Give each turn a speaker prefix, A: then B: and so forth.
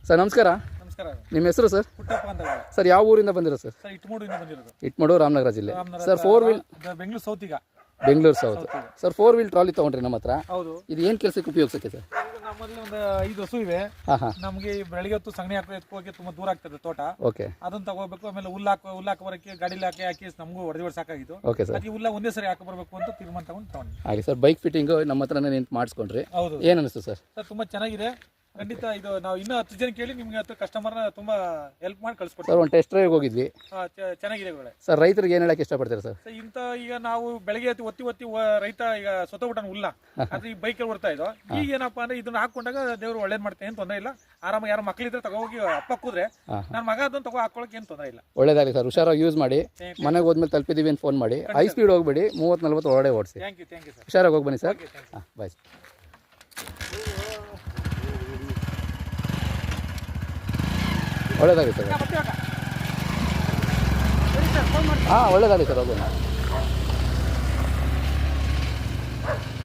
A: Sir ನಮಸ್ಕಾರ.
B: ನಮಸ್ಕಾರ.
A: ನಿಮ್ಮ ಹೆಸರು ಸರ್?
B: ಪುಟ್ಟಪ್ಪ ಅಂತ.
A: ಸರ್ ಯಾವ ಊರಿಂದ ಬಂದಿರೋ ಸರ್?
B: ಸರ್ ಇಟ್ಮೂಡಿಂದ ಬಂದಿರೋದು.
A: ಇಟ್ಮೂಡು ರಾಮನಗರ ಜಿಲ್ಲೆ. ಸರ್ 4 ವೀಲ್
B: ಬೆಂಗಳೂರು ಸೌತ್ ಈಗ.
A: Bengaluru south. Sir 4 wheel trolley ತೊಗೊಂಡ್ರಿ ನಮ್ಮ ಹತ್ರ.
B: ಹೌದು.
A: ಇದು ಏನು ಕೆಲಸಕ್ಕೆ ಉಪಯೋಗಿಸಕ್ಕೆ ಸರ್?
B: ನಮ್ಮಲ್ಲಿ ಒಂದು 5 ಹಸು ಇವೆ. ನಮಗೆ ಬೆಳಗ್ಗೆ ಹೊತ್ತು ಸಗಣಿ ಹಾಕೋಕೆ ತುಂಬಾ ದೂರ ಆಗ್ತದೆ ತೋಟ.
A: ಓಕೆ.
B: ಅದನ್ನ ತಗೋಬೇಕು. ಆಮೇಲೆ ಹುಲ್ಲಾಕ ಬರಕ್ಕೆ ಗಾಡಿಲಿ ಹಾಕಿ ನಮಗೂ ಹೊಡೆದು ಸಾಕಾಗಿತ್ತು.
A: Okay sir.
B: ಅದಕ್ಕೆ ಹುಲ್ಲ ಒಂದೇ ಸರಿ ಹಾಕಿ ಬರಬೇಕು ಅಂತ ತೀರ್ಮಾನ ತಗೊಂಡು
A: ಹಾಗೆ ಸರ್ ಬೈಕ್ ಫಿಟ್ಟಿಂಗ್ ನಮ್ಮ ಹತ್ರನೇ ನಿಂತು ಮಾಡಿಸ್ಕೊಂಡ್ರಿ.
B: ಹೌದು.
A: ಏನು ಅನಿಸ್ತು ಸರ್?
B: ಸರ್ ತುಂಬಾ ಚೆನ್ನಾಗಿದೆ. ಖಂಡಿತ ಇದು ನಾವು ಇನ್ನೂ 10 ಜನ ಕೇಳಿ ನಿಮ್ಗೆ ಹತ್ತು ಕಸ್ಟಮರ್ನ ತುಂಬಾ ಹೆಲ್ಪ್ ಮಾಡಿ ಕಳಿಸ್ಕೊಡ್ತೀವಿ.
A: ಸರ್ ಒಂದು ಟೆಸ್ಟ್ ಡ್ರೈವ್ ಹೋಗಿದ್ವಿ.
B: ಚೆನ್ನಾಗಿದೆ ಒಳ್ಳೆ.
A: ಸರ್ ರೈತರಿಗೆ ಏನು ಹೇಳಕ್ಕೆ ಇಷ್ಟಪಡ್ತೀರಾ ಸರ್?
B: ಇಂಥ ಈಗ ನಾವು ಬೆಳಗ್ಗೆ ಒತ್ತಿ ರೈತ ಈಗ ಸೊತ್ತಬಿಟ್ಟನ ಹುಲ್ಲ ಅದು ಈ ಬೈಕಲ್ಲಿ ಬರ್ತಾ ಇದ್ದೋ. ಈಗ ಏನಪ್ಪಾ ಅಂದ್ರೆ ಇದನ್ನ ಹಾಕೊಂಡಾಗ ದೇವ್ರು ಒಳ್ಳೇದ್ ಮಾಡ್ತೇನೆ ಏನು ತೊಂದರೆ ಇಲ್ಲ. ಆರಾಮಾಗಿ ಯಾರು ಮಕ್ಳಿದ್ರೆ ತಗೋಗಿ ಅಪ್ಪ ಕೂದ್ರೆ ನನ್ನ ಮಗ ಅದನ್ನ ತಗೋ ಹಾಕೊಳಕ್ಕೆ ಏನು ತೊಂದರೆ ಇಲ್ಲ.
A: ಒಳ್ಳೇದಾಗಲಿ ಸರ್. ಹುಷಾರಾಗಿ ಯೂಸ್ ಮಾಡಿ. ಮನೆಗೆ ಹೋದ್ಮೇಲೆ ತಲುಪಿದೀವಿ ಅಂತ ಫೋನ್ ಮಾಡಿ. ಹೈ ಸ್ಪೀಡ್ ಹೋಗ್ಬೇಡಿ, 30-40 ಒಳಗಡೆ ಓಡಿಸಿ.
B: Thank you sir.
A: ಹುಷಾರಾಗಿ ಹೋಗಿ ಬನ್ನಿ ಸರ್. ಬಾಯ್. ಒಳ್ಳೇದಾಗಲಿ ಸರ್. ಹಾಂ ಒಳ್ಳೇದಾಗಲಿ ಸರ್. ಹೋಗೋಣ.